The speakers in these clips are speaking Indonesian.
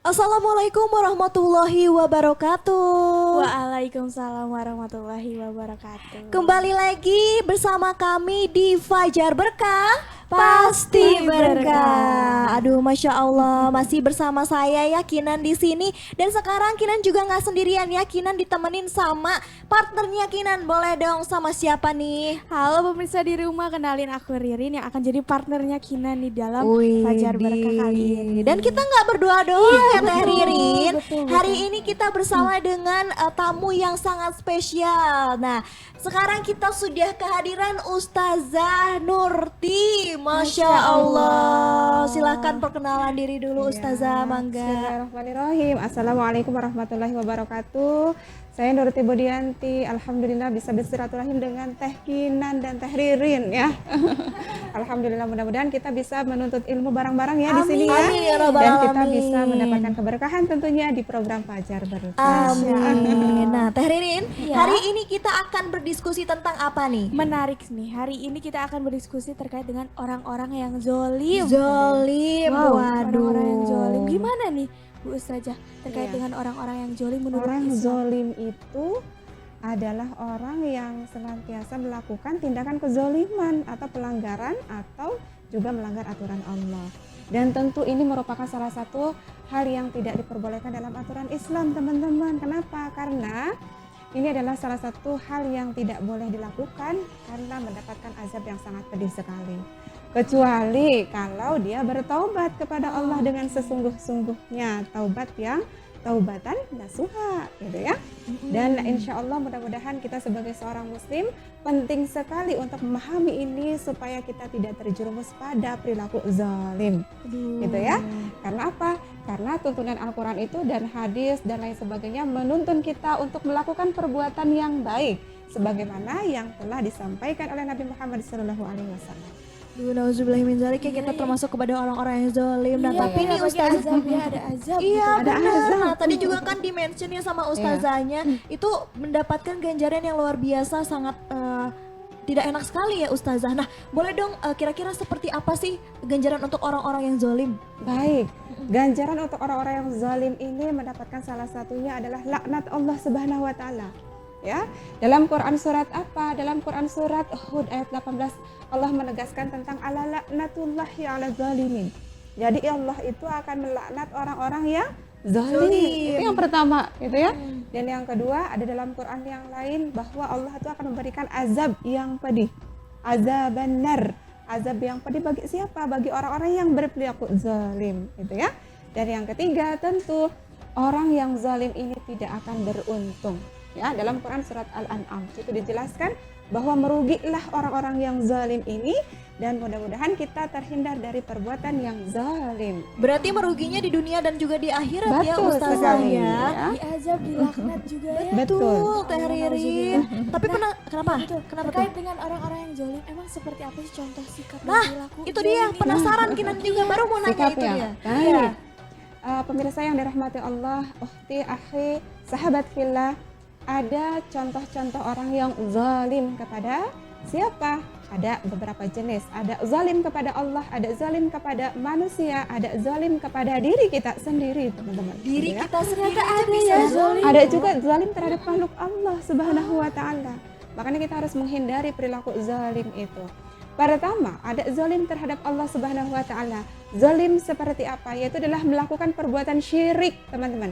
Assalamualaikum warahmatullahi wabarakatuh. Waalaikumsalam warahmatullahi wabarakatuh. Kembali lagi bersama kami di Fajar Berkah Pasti Berkah. Aduh, masya Allah, masih bersama saya ya Kinan di sini. Dan sekarang Kinan juga nggak sendirian ya, Kinan ditemenin sama partnernya Kinan. Boleh dong, sama siapa nih? Halo pemirsa di rumah, kenalin aku Ririn yang akan jadi partnernya Kinan di dalam Wih, Fajar Berkah kali ini. Dan kita nggak berdua doang ya Teh Ririn. betul, Hari betul. ini kita bersama dengan tamu yang sangat spesial. Nah, sekarang kita sudah kehadiran Ustazah Nurti. Masya Allah. Silahkan perkenalan diri dulu Ustazah, mangga. Bismillahirrahmanirrahim. Assalamualaikum warahmatullahi wabarakatuh. Saya Nurti Bodianti. Alhamdulillah bisa bersilaturahim dengan Teh Kinan dan Teh Ririn ya. Alhamdulillah, mudah-mudahan kita bisa menuntut ilmu bareng-bareng ya di sini ya. Amin ya Rabbal Dan kita Alamin. bisa mendapatkan keberkahan tentunya di program Fajar Berkah. Amin. Nah, Teh Ririn, Ya. hari ini kita akan berdiskusi tentang apa nih? Menarik nih, hari ini kita akan berdiskusi terkait dengan orang-orang yang zolim. Zolim. Wow, Waduh. orang-orang yang zolim. Gimana nih Bu Ustazah terkait Iya. dengan orang-orang yang zolim menurut Orang Islam? zolim itu adalah orang yang senantiasa melakukan tindakan kezoliman atau pelanggaran atau juga melanggar aturan Allah. Dan tentu ini merupakan salah satu hal yang tidak diperbolehkan dalam aturan Islam, teman-teman. Kenapa? Karena ini adalah salah satu hal yang tidak boleh dilakukan karena mendapatkan azab yang sangat pedih sekali. Kecuali kalau dia bertaubat kepada Allah dengan sesungguh-sungguhnya, taubat yang taubatan nasuha gitu ya. Dan insya Allah mudah-mudahan kita sebagai seorang muslim penting sekali untuk memahami ini supaya kita tidak terjerumus pada perilaku zalim gitu ya. Karena apa? Karena tuntunan Al-Quran itu dan hadis dan lain sebagainya menuntun kita untuk melakukan perbuatan yang baik sebagaimana yang telah disampaikan oleh Nabi Muhammad SAW. Duh, nauzubillahi min dzalik, ya kita termasuk kepada orang-orang yang zalim. Nah, Iya, tapi nih namanya Ustazah, azab ya, ada azab iya gitu. Ada benar. azab. Nah, tadi juga kan di-mention ya sama Ustazahnya, itu mendapatkan ganjaran yang luar biasa, sangat tidak enak sekali ya Ustazah. Nah, boleh dong kira-kira seperti apa sih ganjaran untuk orang-orang yang zalim? Baik, ganjaran untuk orang-orang yang zalim ini mendapatkan salah satunya adalah laknat Allah Subhanahu wa taala. Ya, dalam Quran surat apa? Dalam Quran surat Hud ayat 18 Allah menegaskan tentang ala laknatullahi ala zalimin. Jadi Allah itu akan melaknat orang-orang yang zalim. Itu yang pertama, gitu ya. Dan yang kedua ada dalam Quran yang lain bahwa Allah itu akan memberikan azab yang pedih. Azaban nar. Azab yang pedih bagi siapa? Bagi orang-orang yang berperilaku zalim, gitu ya. Dan yang ketiga tentu orang yang zalim ini tidak akan beruntung. Ya, dalam Quran surat Al-An'am itu dijelaskan bahwa merugilah orang-orang yang zalim ini dan mudah-mudahan kita terhindar dari perbuatan yang zalim. Berarti meruginya di dunia dan juga di akhirat ya Betul Ustazah sekali, ya. ya. Di azab, di laknat juga ya. Betul. Teh Ririn. Tapi kenapa? Betul. Kenapa tuh? Terkait dengan orang-orang yang zolim, emang seperti apa sih contoh sikap dan Nah, perilaku itu dia zolim ini? penasaran Kinan juga baru mau nanya itu Sikapnya. dia. Baik. Iya. Pemirsa yang dirahmati Allah, ukhti, akhi, sahabat fillah, ada contoh-contoh orang yang zalim kepada siapa? Ada beberapa jenis. Ada zalim kepada Allah, ada zalim kepada manusia, ada zalim kepada diri kita sendiri, teman-teman. Diri Gitu ya. kita sendiri aja ada bisa ya zalim. Ada juga zalim terhadap makhluk Allah Subhanahu wa taala. Makanya kita harus menghindari perilaku zalim itu. Pertama, ada zalim terhadap Allah Subhanahu wa taala. Zalim seperti apa? Yaitu adalah melakukan perbuatan syirik, teman-teman.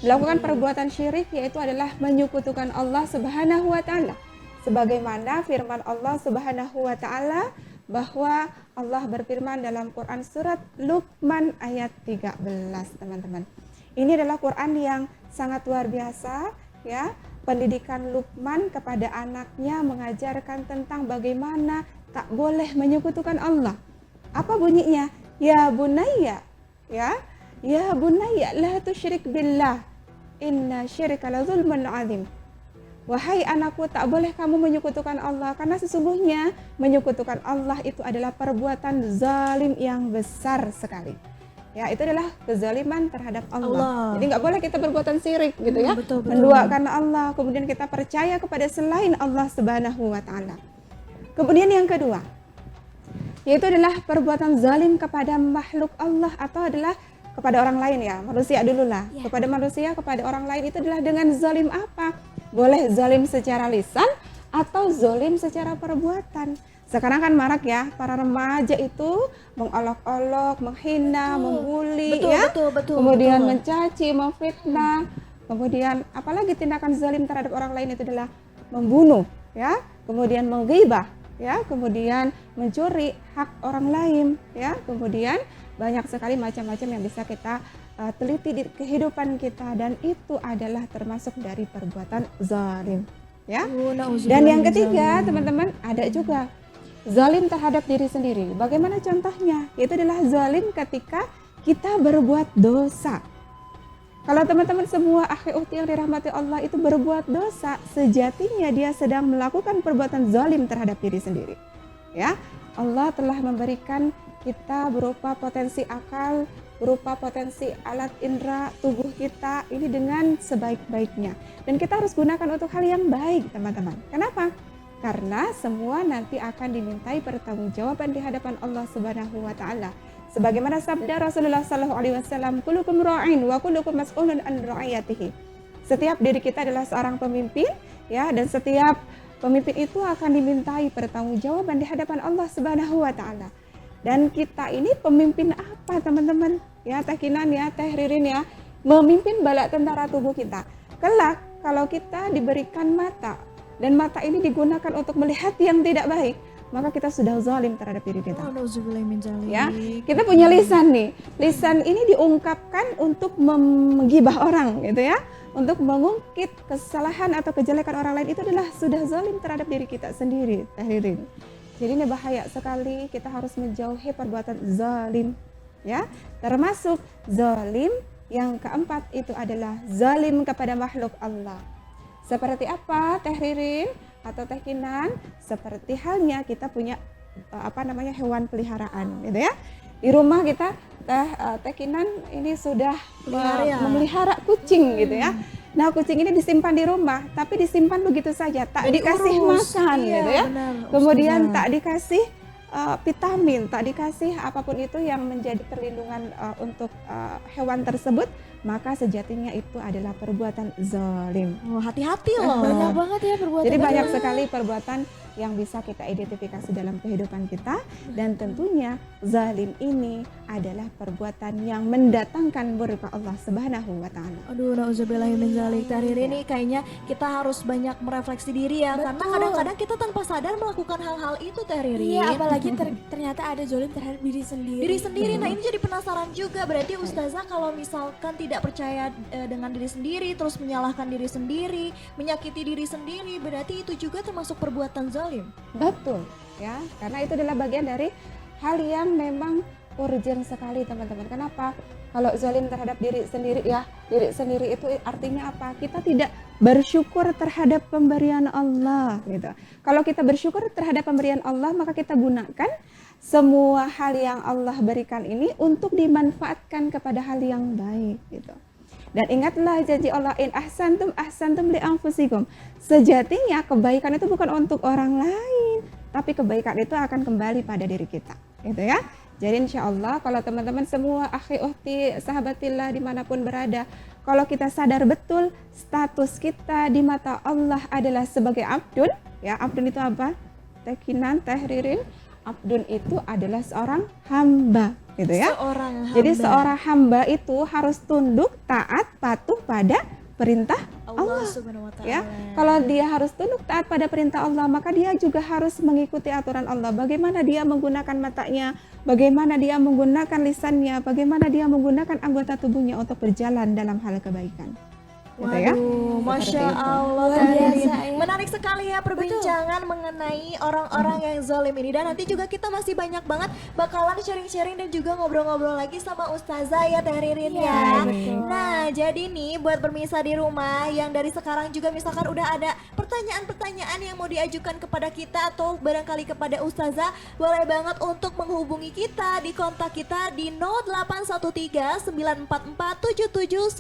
Melakukan perbuatan syirik yaitu adalah menyekutukan Allah Subhanahu wa taala. Sebagaimana firman Allah Subhanahu wa taala bahwa Allah berfirman dalam Quran surat Luqman ayat 13, teman-teman. Ini adalah Quran yang sangat luar biasa ya. Pendidikan Luqman kepada anaknya mengajarkan tentang bagaimana tak boleh menyekutukan Allah. Apa bunyinya? Ya bunayya, ya. Ya bunayya la tusyrik billah. Inna syirka la zulmun azim. Wahai anakku, tak boleh kamu menyekutukan Allah karena sesungguhnya menyekutukan Allah itu adalah perbuatan zalim yang besar sekali. Ya, itu adalah kezaliman terhadap Allah. Jadi nggak boleh kita berbuatan syirik gitu ya. Betul. Menduakan Allah, kemudian kita percaya kepada selain Allah Subhanahu wa taala. Kemudian yang kedua, yaitu adalah perbuatan zalim kepada makhluk Allah atau adalah kepada orang lain ya, manusia dulu lah. Ya. Kepada manusia, kepada orang lain itu adalah dengan zalim apa? Boleh zalim secara lisan atau zalim secara perbuatan. Sekarang kan marak ya, para remaja itu mengolok-olok, menghina, membuli Betul, ya. betul, Kemudian betul. mencaci, memfitnah. Kemudian apalagi tindakan zalim terhadap orang lain itu adalah membunuh ya, kemudian menggibah ya, kemudian mencuri hak orang lain ya. Kemudian banyak sekali macam-macam yang bisa kita teliti di kehidupan kita, dan itu adalah termasuk dari perbuatan zalim ya. Dan yang ketiga, teman-teman, ada juga zalim terhadap diri sendiri. Bagaimana contohnya? Itu adalah zalim ketika kita berbuat dosa. Kalau teman-teman semua akhi ukhti yang dirahmati Allah itu berbuat dosa, sejatinya dia sedang melakukan perbuatan zalim terhadap diri sendiri. Ya, Allah telah memberikan kita berupa potensi akal, berupa potensi alat indera tubuh kita ini dengan sebaik-baiknya. Dan kita harus gunakan untuk hal yang baik, teman-teman. Kenapa? Karena semua nanti akan dimintai pertanggungjawaban di hadapan Allah Subhanahu wa taala. Sebagaimana sabda Rasulullah sallallahu alaihi wasallam, "Kullukum ra'in wa kullukum mas'ulun an ra'iyatihi." Setiap diri kita adalah seorang pemimpin ya, dan setiap pemimpin itu akan dimintai pertanggungjawaban di hadapan Allah Subhanahu wa taala. Dan kita ini pemimpin apa, teman-teman? Ya, Teh Kinan ya, Teh Ririn ya, memimpin bala tentara tubuh kita. Kelak kalau kita diberikan mata dan mata ini digunakan untuk melihat yang tidak baik, maka kita sudah zalim terhadap diri kita. Ya, kita punya lisan nih. Lisan ini diungkapkan untuk menggibah orang gitu ya, untuk mengungkit kesalahan atau kejelekan orang lain, itu adalah sudah zalim terhadap diri kita sendiri, Tahririn. Jadi ini bahaya sekali, kita harus menjauhi perbuatan zalim ya. Termasuk zalim yang keempat itu adalah zalim kepada makhluk Allah. Seperti apa, Teh Ririn atau Teh Kinan? Seperti halnya kita punya hewan peliharaan gitu ya. Di rumah kita Teh Kinan ini sudah memelihara kucing gitu ya. Nah, kucing ini disimpan di rumah, tapi disimpan begitu saja, tak dikasih makan gitu ya. Benar, Kemudian tak dikasih vitamin, tak dikasih apapun itu yang menjadi perlindungan untuk hewan tersebut, maka sejatinya itu adalah perbuatan zalim. Oh, hati-hati loh. Banyak banget ya perbuatan. Jadi banyak sekali perbuatan yang bisa kita identifikasi dalam kehidupan kita, dan tentunya zalim ini adalah perbuatan yang mendatangkan murka Allah Subhanahu wa taala. Aduh, nauzubillahi min dzalik. Tahrir ini kayaknya kita harus banyak merefleksi diri ya. Betul. Karena kadang-kadang kita tanpa sadar melakukan hal-hal itu, Tahrir. Iya, apalagi ternyata ada zalim terhadap diri sendiri. Diri sendiri. Nah, ini jadi penasaran juga. Berarti Ustazah kalau misalkan tidak percaya dengan diri sendiri, terus menyalahkan diri sendiri, menyakiti diri sendiri, berarti itu juga termasuk perbuatan zalim. Betul ya, karena itu adalah bagian dari hal yang memang urgent sekali, teman-teman. Kenapa? Kalau zalim terhadap diri sendiri ya, diri sendiri itu artinya apa? Kita tidak bersyukur terhadap pemberian Allah gitu. Kalau kita bersyukur terhadap pemberian Allah, maka kita gunakan semua hal yang Allah berikan ini untuk dimanfaatkan kepada hal yang baik gitu. Dan ingatlah janji Allah, in ahsantum li anfusikum. Sejatinya kebaikan itu bukan untuk orang lain, tapi kebaikan itu akan kembali pada diri kita, gitu ya. Jadi insya Allah kalau teman-teman semua akhi ukhti sahabatillah dimanapun berada, kalau kita sadar betul status kita di mata Allah adalah sebagai abdun, ya, abdun itu apa? Teh Kinan, Teh Ririn, abdun itu adalah seorang hamba, gitu ya. Jadi seorang hamba itu harus tunduk, taat, patuh pada perintah Allah Subhanahu wa ta'ala. Ya, kalau dia harus tunduk taat pada perintah Allah, maka dia juga harus mengikuti aturan Allah. Bagaimana dia menggunakan matanya, bagaimana dia menggunakan lisannya, bagaimana dia menggunakan anggota tubuhnya untuk berjalan dalam hal kebaikan. Gitu ya. Masya Allah, Luar biasa ya. menarik sekali ya perbincangan mengenai orang-orang yang zalim ini. Dan nanti juga kita masih banyak banget bakalan sharing-sharing dan juga ngobrol-ngobrol lagi sama Ustazah ya, Teh Ririn Iya, ya. betul. Nah, jadi nih buat pemirsa di rumah yang dari sekarang juga misalkan udah ada pertanyaan-pertanyaan yang mau diajukan kepada kita atau barangkali kepada Ustazah, boleh banget untuk menghubungi kita di kontak kita di 0813 944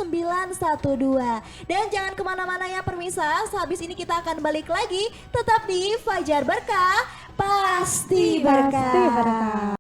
77912. Dan jangan kemana-mana ya pemirsa, sehabis ini kita akan balik lagi tetap di Fajar Berkah, pasti berkah.